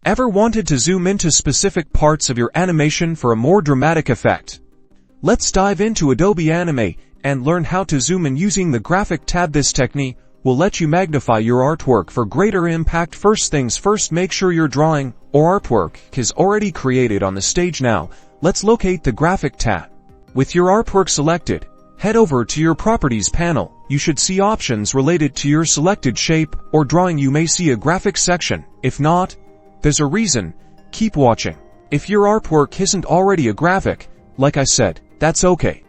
Ever wanted to zoom into specific parts of your animation for a more dramatic effect? Let's dive into Adobe Animate and learn how to zoom in using the Graphic tab. This technique will let you magnify your artwork for greater impact. First things first, make sure your drawing or artwork is already created on the stage. Now, let's locate the Graphic tab. With your artwork selected, head over to your Properties panel. You should see options related to your selected shape or drawing. You may see a Graphics section. If not, there's a reason. Keep watching. If your artwork isn't already a graphic, like I said, that's okay.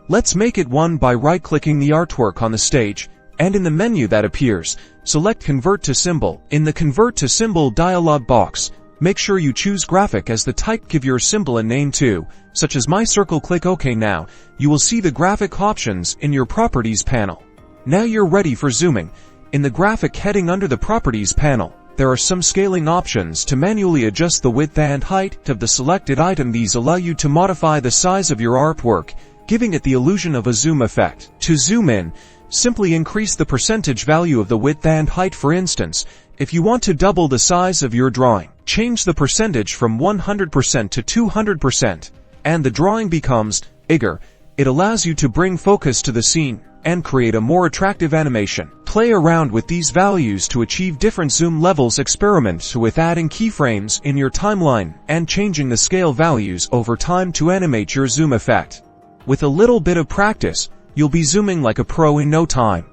Let's make it one by right-clicking the artwork on the stage, and in the menu that appears, select Convert to Symbol. In the Convert to Symbol dialog box, make sure you choose Graphic as the type. Give your symbol a name too, such as my circle. Click OK. Now, you will see the graphic options in your Properties panel. Now you're ready for zooming. In the Graphic heading under the Properties panel, there are some scaling options to manually adjust the width and height of the selected item. These allow you to modify the size of your artwork, giving it the illusion of a zoom effect. To zoom in, simply increase the percentage value of the width and height. For instance, if you want to double the size of your drawing, change the percentage from 100% to 200%, and the drawing becomes bigger. It allows you to bring focus to the scene and create a more attractive animation. Play around with these values to achieve different zoom levels. Experiment with adding keyframes in your timeline and changing the scale values over time to animate your zoom effect. With a little bit of practice, you'll be zooming like a pro in no time.